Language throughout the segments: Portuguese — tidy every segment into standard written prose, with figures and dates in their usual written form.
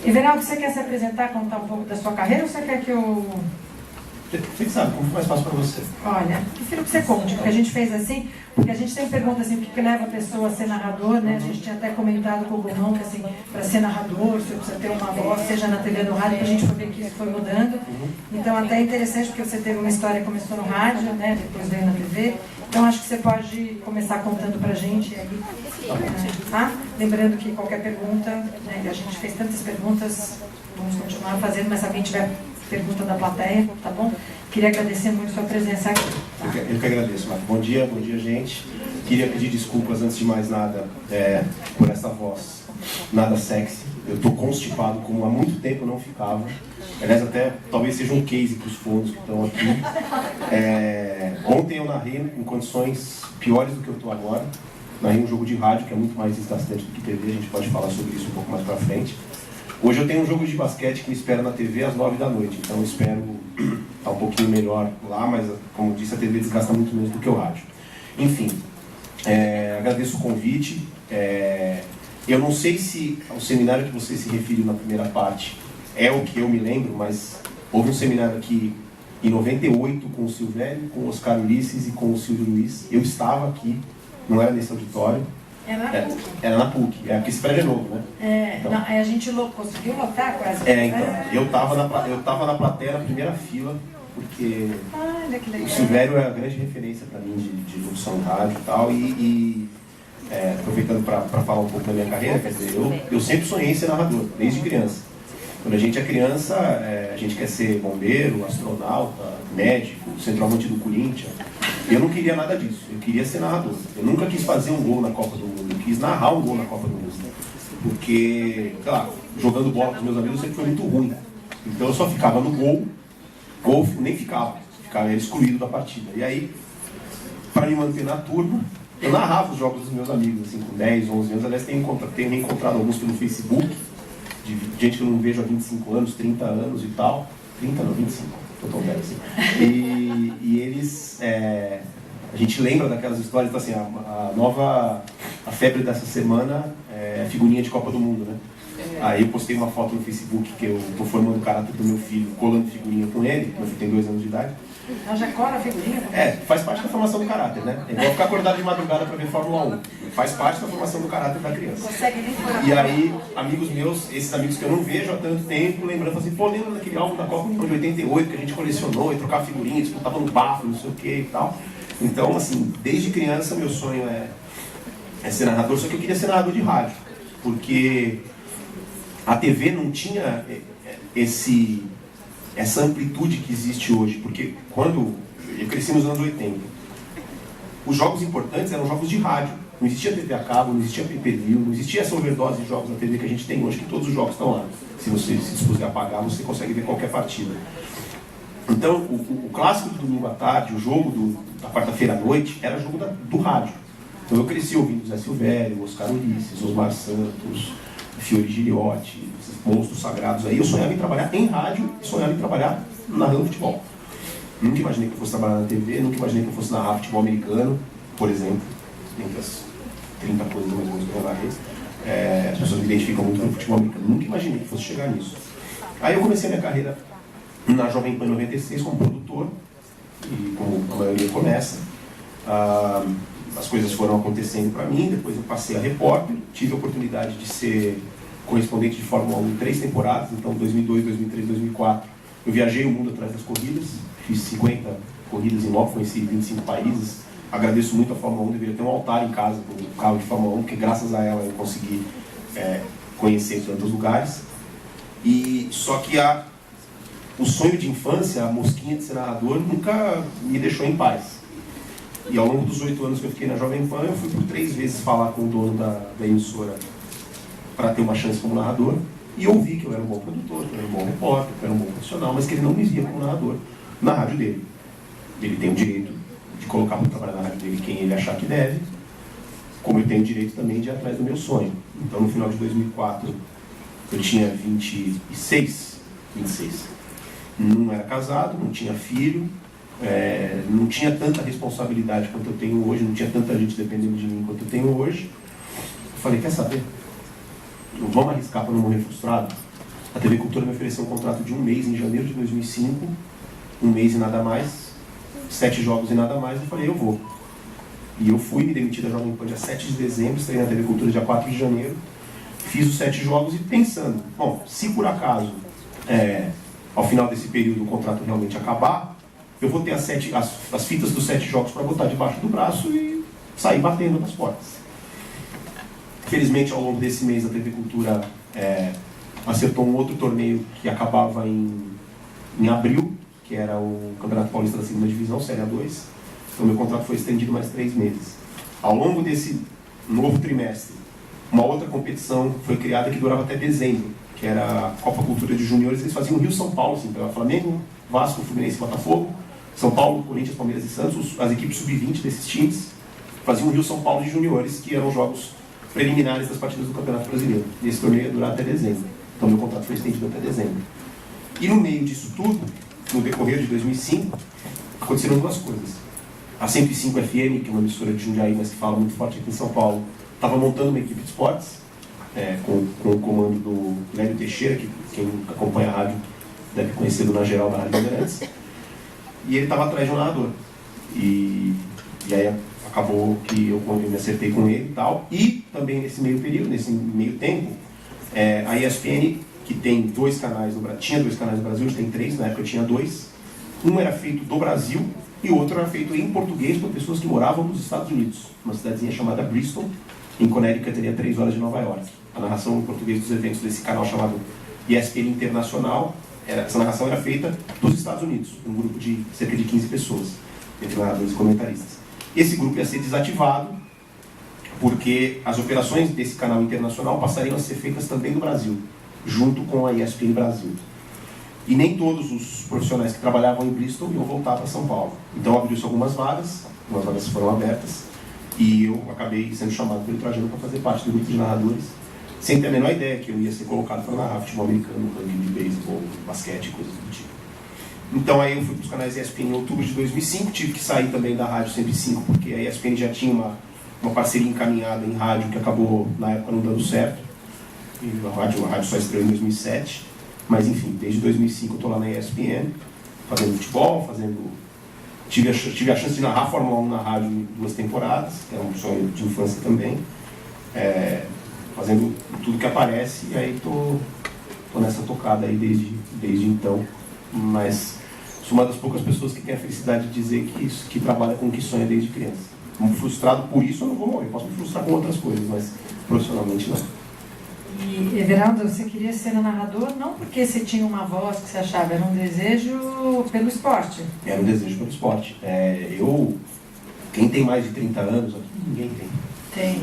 Everaldo, você quer se apresentar, contar um pouco da sua carreira, ou você quer que eu... Você que sabe, como foi mais fácil para você? Olha, prefiro que você conte, porque a gente fez assim, porque a gente sempre pergunta assim, o que leva a pessoa a ser narrador, né? A gente tinha até comentado com o Gomão que assim, para ser narrador, você precisa ter uma voz, seja na TV ou no rádio, que a gente foi ver que isso foi mudando. Então até é interessante, porque você teve uma história que começou no rádio, né? Depois veio na TV. Então acho que você pode começar contando pra gente aí, tá? Lembrando que qualquer pergunta, né? A gente fez tantas perguntas, vamos continuar fazendo, mas se alguém tiver pergunta da plateia, tá bom? Queria agradecer muito a sua presença aqui. Tá? Eu que agradeço, Marco. Bom dia, gente. Queria pedir desculpas, antes de mais nada, por essa voz nada sexy. Eu estou constipado, como há muito tempo não ficava. Aliás, até talvez seja um case para os fundos que estão aqui. Ontem eu narrei em condições piores do que eu estou agora. Narrei um jogo de rádio, que é muito mais desgastante do que TV, a gente pode falar sobre isso um pouco mais para frente. Hoje eu tenho um jogo de basquete que me espera na TV às 9 da noite, então eu espero estar um pouquinho melhor lá, mas, como disse, a TV desgasta muito menos do que o rádio. Enfim, agradeço o convite. Eu não sei se o seminário que você se referiu na primeira parte é o que eu me lembro, mas houve um seminário aqui em 98 com o Silvério, com o Oscar Ulisses e com o Silvio Luiz. Eu estava aqui, não era nesse auditório. Era na PUC. Era na PUC, porque esse prédio é novo, né? Então, não, a gente conseguiu lotar quase. Eu estava na plateia na primeira fila, porque olha que legal. O Silvério é a grande referência para mim de locução de rádio e tal, aproveitando para falar um pouco da minha carreira, quer dizer, eu sempre sonhei em ser narrador, desde criança. Quando a gente é criança, a gente quer ser bombeiro, astronauta, médico, centroavante do Corinthians. Eu não queria nada disso, eu queria ser narrador. Eu nunca quis fazer um gol na Copa do Mundo, eu quis narrar um gol na Copa do Mundo. Porque, sei lá, jogando bola com os meus amigos sempre foi muito ruim. Então eu só ficava no gol nem ficava excluído da partida. E aí, para me manter na turma, eu narrava os jogos dos meus amigos, assim, com 10, 11 anos. Aliás, tenho encontrado alguns pelo Facebook, de gente que eu não vejo há 25 anos, 30 anos e tal. 30 não, 25, tô tão velho assim. E eles, a gente lembra daquelas histórias, então, assim, a febre dessa semana é figurinha de Copa do Mundo, né? Aí eu postei uma foto no Facebook que eu tô formando o caráter do meu filho, colando figurinha com ele, meu filho tem 2 anos de idade. Ela já cola a figurinha? Faz parte da formação do caráter, né? É igual ficar acordado de madrugada para ver Fórmula 1. Faz parte da formação do caráter da criança. Consegue nem furar. E aí, amigos meus, esses amigos que eu não vejo há tanto tempo, lembrando assim, pô, lembra daquele álbum da Copa de 88 que a gente colecionou e trocava figurinha, disputava no bafo, não sei o que e tal. Então, assim, desde criança meu sonho é ser narrador, só que eu queria ser narrador de rádio, porque a TV não tinha essa amplitude que existe hoje, porque quando eu cresci nos anos 80, os jogos importantes eram jogos de rádio, não existia TV a cabo, não existia pay-per-view, não existia essa overdose de jogos na TV que a gente tem hoje, que todos os jogos estão lá. Se você se dispuser a pagar, você consegue ver qualquer partida. Então, o clássico do domingo à tarde, o jogo da quarta-feira à noite, era jogo do rádio. Então eu cresci ouvindo Zé Silvério, Oscar Ulisses, Osmar Santos, Fiore Giliotti, esses monstros sagrados aí. Eu sonhava em trabalhar em rádio e sonhava em trabalhar narrando futebol. Nunca imaginei que eu fosse trabalhar na TV, nunca imaginei que eu fosse narrar futebol americano, por exemplo, entre as 30 coisas mais ou menos que eu narrei. As pessoas me identificam muito com o futebol americano. Nunca imaginei que fosse chegar nisso. Aí eu comecei a minha carreira na Jovem Pan 96 como produtor, e como a maioria começa. As coisas foram acontecendo para mim, depois eu passei a repórter, tive a oportunidade de ser correspondente de Fórmula 1 em 3 temporadas, então 2002, 2003, 2004. Eu viajei o mundo atrás das corridas, fiz 50 corridas em loco, conheci 25 países. Agradeço muito a Fórmula 1, deveria ter um altar em casa com o carro de Fórmula 1, porque graças a ela eu consegui conhecer tantos lugares. Só que o sonho de infância, a mosquinha de ser narrador, nunca me deixou em paz. E ao longo dos 8 anos que eu fiquei na Jovem Pan, eu fui por 3 vezes falar com o dono da emissora para ter uma chance como narrador. E ouvi que eu era um bom produtor, que eu era um bom repórter, que eu era um bom profissional, mas que ele não me via como narrador na rádio dele. Ele tem o direito de colocar para trabalhar na rádio dele quem ele achar que deve, como eu tenho o direito também de ir atrás do meu sonho. Então, no final de 2004, eu tinha 26. Não era casado, não tinha filho, não tinha tanta responsabilidade quanto eu tenho hoje, não tinha tanta gente dependendo de mim quanto eu tenho hoje. Eu falei, quer saber? Vamos arriscar para não morrer frustrado? A TV Cultura me ofereceu um contrato de 1 mês em janeiro de 2005, 1 mês e nada mais, 7 jogos e nada mais, eu falei, eu vou. E eu fui, me demiti da Jovem Pan dia 7 de dezembro, estreiei na TV Cultura dia 4 de janeiro, fiz os 7 jogos e pensando, bom, se por acaso, ao final desse período o contrato realmente acabar, eu vou ter as fitas dos 7 jogos para botar debaixo do braço e sair batendo nas portas. Felizmente, ao longo desse mês, a TV Cultura acertou um outro torneio que acabava em abril, que era o Campeonato Paulista da 2ª Divisão, Série A2. Então, meu contrato foi estendido mais 3 meses. Ao longo desse novo trimestre, uma outra competição foi criada que durava até dezembro, que era a Copa Cultura de Juniores. Eles faziam Rio-São Paulo, assim, pela Flamengo, Vasco, Fluminense e Botafogo, São Paulo, Corinthians, Palmeiras e Santos, as equipes sub-20 desses times faziam Rio-São Paulo de Juniores, que eram jogos preliminares das partidas do Campeonato Brasileiro. E esse torneio ia durar até dezembro. Então, meu contrato foi estendido até dezembro. E no meio disso tudo, no decorrer de 2005, aconteceram 2 coisas. A 105 FM, que é uma emissora de Jundiaí, mas que fala muito forte aqui em São Paulo, estava montando uma equipe de esportes, com o comando do Lélio Teixeira, que quem acompanha a rádio deve conhecer do Na Geral da Rádio Bandeirantes, e ele estava atrás de um narrador. E aí acabou que eu me acertei com ele e tal, e também nesse meio período, nesse meio tempo, a ESPN, que tem 2 canais no Brasil, tinha 2 canais no Brasil, hoje tem 3, na época tinha 2, um era feito do Brasil, e o outro era feito em português por pessoas que moravam nos Estados Unidos, uma cidadezinha chamada Bristol, em Connecticut, teria 3 horas de Nova York. A narração em português dos eventos desse canal chamado ESPN Internacional, essa narração era feita dos Estados Unidos, um grupo de cerca de 15 pessoas, entre narradores e comentaristas. Esse grupo ia ser desativado, porque as operações desse canal internacional passariam a ser feitas também no Brasil, junto com a ESPN Brasil. E nem todos os profissionais que trabalhavam em Bristol iam voltar para São Paulo. Então abriu-se algumas vagas foram abertas, e eu acabei sendo chamado pelo Trajano para fazer parte do grupo de narradores, sem ter a menor ideia que eu ia ser colocado para narrar futebol americano, rugby, de beisebol, basquete, coisas do tipo. Então aí eu fui para os canais ESPN em outubro de 2005, tive que sair também da Rádio 105, porque a ESPN já tinha uma parceria encaminhada em rádio que acabou, na época, não dando certo. E a rádio só estreou em 2007. Mas, enfim, desde 2005 eu estou lá na ESPN, fazendo futebol, tive a chance de narrar Fórmula 1 na rádio em 2 temporadas, que é um sonho de infância também, fazendo tudo que aparece, e aí estou nessa tocada aí desde então. Mas sou uma das poucas pessoas que tem a felicidade de dizer que trabalha com o que sonha desde criança. Frustrado por isso eu não vou morrer, posso me frustrar com outras coisas, mas profissionalmente não. E, Everaldo, você queria ser narrador não porque você tinha uma voz que você achava, era um desejo pelo esporte? Era um desejo pelo esporte. Quem tem mais de 30 anos aqui, ninguém tem. Tem.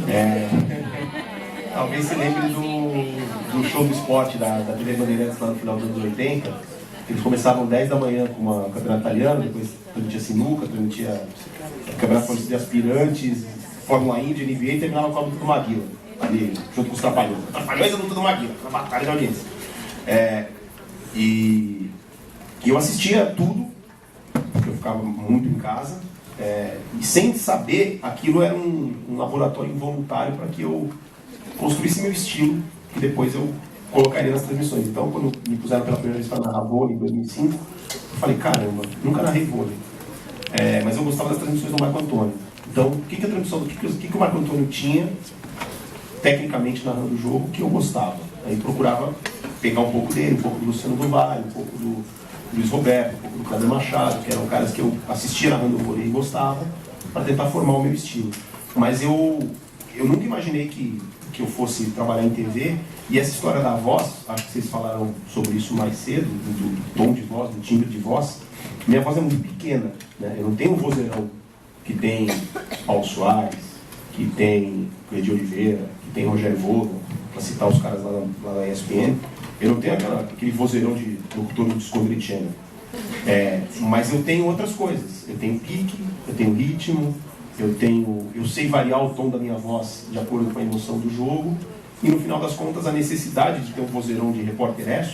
Talvez se lembre do show do esporte da TV Bandeirantes lá no final dos anos 80. Eles começavam 10 da manhã com uma campeonato italiano, depois transmitia sinuca, transmitia campeonato paulista de aspirantes, Fórmula Indy, NBA, e terminava com a luta do Maguila, ali, junto com os Trapalhões. Trapalhões e a luta do Maguila, na batalha de audiência. E eu assistia tudo, porque eu ficava muito em casa, e sem saber, aquilo era um laboratório involuntário para que eu construísse meu estilo, que depois eu colocaria nas transmissões. Então, quando me puseram pela primeira vez para narrar vôlei em 2005, eu falei, caramba, nunca narrei vôlei. Mas eu gostava das transmissões do Marco Antônio. Então, o que o Marco Antônio tinha, tecnicamente, narrando o jogo, que eu gostava? Aí procurava pegar um pouco dele, um pouco do Luciano do Vale, um pouco do Luiz Roberto, um pouco do Cláudio Machado, que eram caras que eu assistia narrando o vôlei e gostava, para tentar formar o meu estilo. Mas eu nunca imaginei que eu fosse trabalhar em TV, e essa história da voz, acho que vocês falaram sobre isso mais cedo, do tom de voz, do timbre de voz. Minha voz é muito pequena, né? Eu não tenho um vozeirão que tem Paulo Soares, que tem Cleide Oliveira, que tem Rogério Vogel, para citar os caras lá na ESPN. Eu não tenho aquele vozeirão de locutor do Discovery Channel. Mas eu tenho outras coisas. Eu tenho pique, eu tenho ritmo, eu sei variar o tom da minha voz de acordo com a emoção do jogo, e no final das contas a necessidade de ter um vozeirão de repórter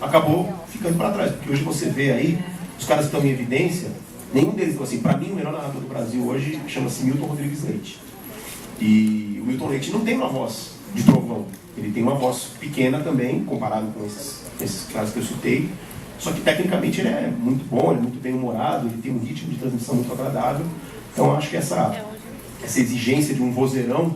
acabou ficando para trás, porque hoje você vê aí, os caras que estão em evidência, nenhum deles, assim, para mim o melhor narrador do Brasil hoje chama-se Milton Rodrigues Leite. E o Milton Leite não tem uma voz de trovão. Ele tem uma voz pequena também, comparado com esses caras que eu citei. Só que tecnicamente ele é muito bom, ele é muito bem humorado, ele tem um ritmo de transmissão muito agradável. Então eu acho que essa exigência de um vozeirão,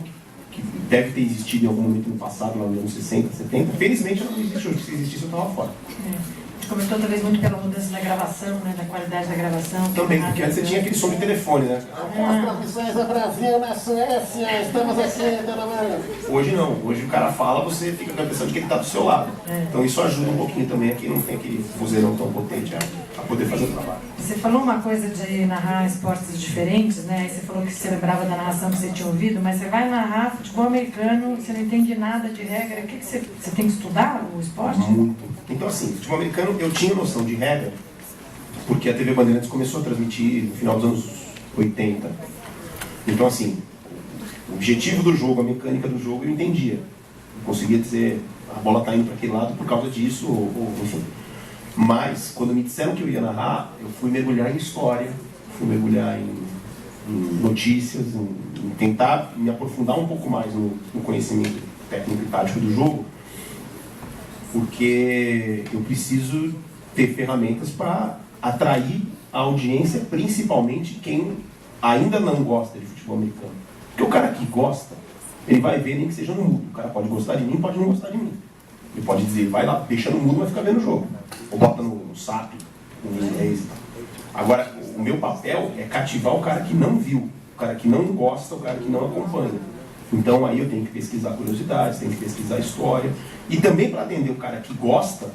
que deve ter existido em algum momento no passado, lá nos anos 60, 70, felizmente ela não existe hoje. Se existisse eu estava fora. A gente comentou talvez muito pela mudança da gravação, né, da qualidade da gravação. Também, porque antes você tinha aquele som de telefone, né? As profissões do Brasil, na Suécia, estamos aqui, dona Maria. Hoje não, hoje o cara fala, você fica com a impressão de que ele está do seu lado. Então isso ajuda um pouquinho também a quem não tem aquele vozeirão tão potente a poder fazer o trabalho. Você falou uma coisa de narrar esportes diferentes, né? Aí você falou que você lembrava da narração que você tinha ouvido, mas você vai narrar futebol americano, você não entende nada de regra. O que você tem que estudar o esporte? Muito. Então assim, futebol americano eu tinha noção de regra, porque a TV Bandeirantes começou a transmitir no final dos anos 80. Então assim, o objetivo do jogo, a mecânica do jogo eu entendia. Eu conseguia dizer, a bola está indo para aquele lado por causa disso, ou enfim. Mas, quando me disseram que eu ia narrar, eu fui mergulhar em história, fui mergulhar em notícias, em tentar me aprofundar um pouco mais no conhecimento técnico e tático do jogo, porque eu preciso ter ferramentas para atrair a audiência, principalmente quem ainda não gosta de futebol americano. Porque o cara que gosta, ele vai ver nem que seja no mudo. O cara pode gostar de mim, pode não gostar de mim. Ele pode dizer, vai lá, deixa no mudo, vai ficar vendo o jogo. Ou bota no SAP, no inglês e tal. Agora, o meu papel é cativar o cara que não viu, o cara que não gosta, o cara que não acompanha. Então aí eu tenho que pesquisar curiosidades, tenho que pesquisar história. E também para atender o cara que gosta,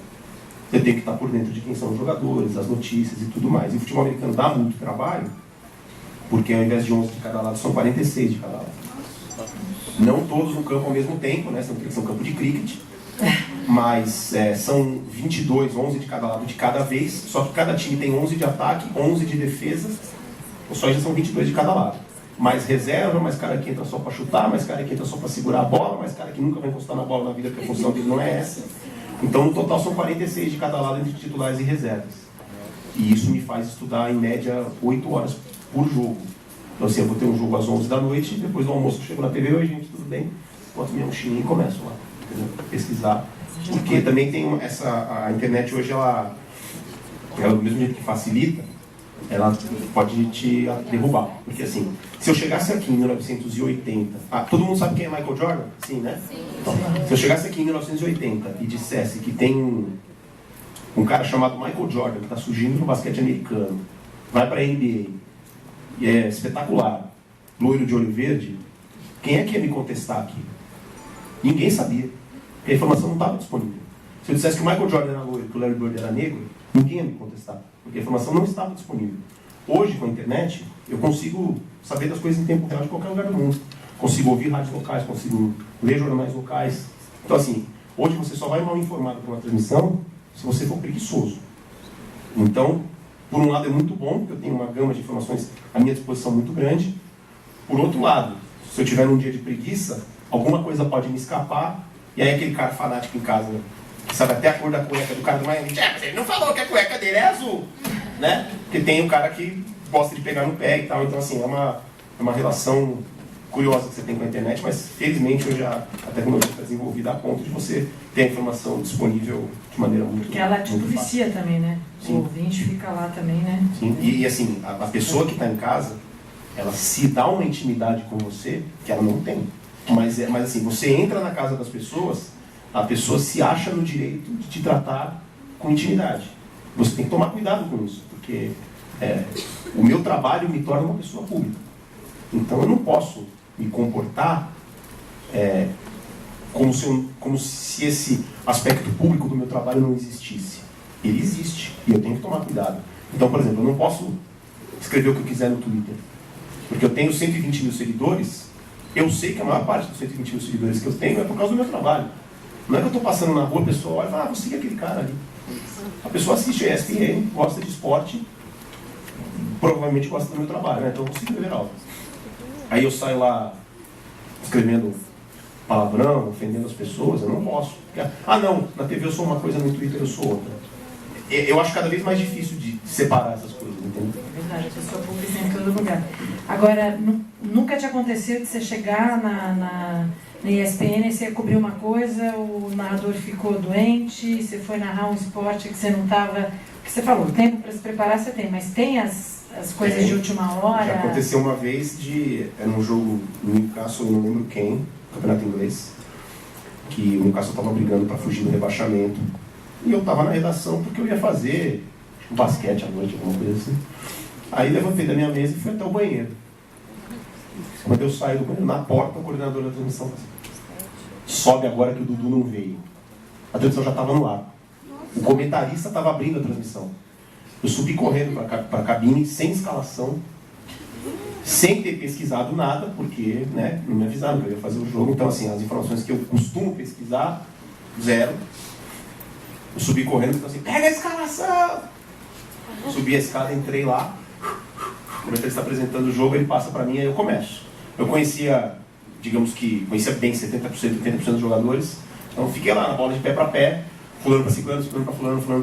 eu tenho que estar por dentro de quem são os jogadores, as notícias e tudo mais. E o futebol americano dá muito trabalho, porque ao invés de 11 de cada lado, são 46 de cada lado. Não todos no campo ao mesmo tempo, né? São campo de cricket. Mas são 22, 11 de cada lado de cada vez, só que cada time tem 11 de ataque, 11 de defesa, ou só já são 22 de cada lado. Mais reserva, mais cara que entra só para chutar, mais cara que entra só para segurar a bola, mais cara que nunca vai encostar na bola na vida, porque a função dele não é essa. Então no total são 46 de cada lado entre titulares e reservas. E isso me faz estudar em média 8 horas por jogo. Então assim, eu vou ter um jogo às 11 da noite, depois do almoço eu chego na TV, oi gente, tudo bem? Boto minha mochilinha e começo lá. Pesquisar, porque também tem a internet hoje, ela do mesmo jeito que facilita, ela pode te derrubar, porque assim, se eu chegasse aqui em 1980, todo mundo sabe quem é Michael Jordan? Sim, né? Então, se eu chegasse aqui em 1980 e dissesse que tem um cara chamado Michael Jordan que está surgindo no basquete americano, vai para a NBA e é espetacular, loiro de olho verde, quem é que ia me contestar aqui? Ninguém sabia. Porque a informação não estava disponível. Se eu dissesse que o Michael Jordan era loiro e que o Larry Bird era negro, ninguém ia me contestar. Porque a informação não estava disponível. Hoje, com a internet, eu consigo saber das coisas em tempo real de qualquer lugar do mundo. Consigo ouvir rádios locais, consigo ler jornais locais. Então, assim, hoje você só vai mal informado para uma transmissão se você for preguiçoso. Então, por um lado é muito bom, porque eu tenho uma gama de informações à minha disposição muito grande. Por outro lado, se eu tiver num dia de preguiça, alguma coisa pode me escapar. E aí aquele cara fanático em casa, que sabe até a cor da cueca do cara do Miami, mas ele não falou que a cueca dele é azul, né? Porque tem um cara que gosta de pegar no pé e tal, então assim, é uma relação curiosa que você tem com a internet, mas felizmente hoje a tecnologia está desenvolvida a ponto de você ter a informação disponível de maneira muito Porque ela tipo vicia também, né? Sim. O ouvinte fica lá também, né? Sim, e assim, a pessoa que está em casa, ela se dá uma intimidade com você que ela não tem. Mas assim, você entra na casa das pessoas, a pessoa se acha no direito de te tratar com intimidade. Você tem que tomar cuidado com isso, porque o meu trabalho me torna uma pessoa pública. Então eu não posso me comportar como se esse aspecto público do meu trabalho não existisse. Ele existe, e eu tenho que tomar cuidado. Então, por exemplo, eu não posso escrever o que eu quiser no Twitter, porque eu tenho 120 mil seguidores. Eu sei que a maior parte dos 120 mil seguidores que eu tenho é por causa do meu trabalho. Não é que eu estou passando na rua, a pessoa olha e fala, vou seguir aquele cara ali. A pessoa assiste a ESPN, gosta de esporte, provavelmente gosta do meu trabalho, né? Então eu vou seguir o Everaldo. Aí eu saio lá escrevendo palavrão, ofendendo as pessoas, eu não posso. Não, na TV eu sou uma coisa, no Twitter eu sou outra. Eu acho cada vez mais difícil de separar essas coisas, entendeu? É verdade, a pessoa pública em todo lugar. Agora, nunca te aconteceu de você chegar na ESPN, você ia cobrir uma coisa, o narrador ficou doente, você foi narrar um esporte que você não estava... Que você falou, tempo para se preparar você tem, mas tem as coisas de última hora? Já aconteceu uma vez era um jogo no Newcastle, eu não lembro quem, campeonato inglês, que o Newcastle estava brigando para fugir do rebaixamento. E eu estava na redação porque eu ia fazer um basquete à noite, alguma coisa assim. Aí levantei da minha mesa e fui até o banheiro. Quando eu saí do banheiro, na porta, o coordenador da transmissão falou assim, sobe agora que o Dudu não veio. A transmissão já estava no ar. O comentarista estava abrindo a transmissão. Eu subi correndo para a cabine, sem escalação, sem ter pesquisado nada, porque né, não me avisaram que eu ia fazer o jogo. Então, assim, as informações que eu costumo pesquisar, zero. Eu subi correndo e falei assim, pega a escalação! Subi a escada, entrei lá. O comentarista está apresentando o jogo, ele passa para mim, aí eu começo. Eu conhecia, digamos que, conhecia bem 70%, 80% dos jogadores. Então, fiquei lá na bola de pé para pé, fulano para ciclano, fulano para fulano, fulano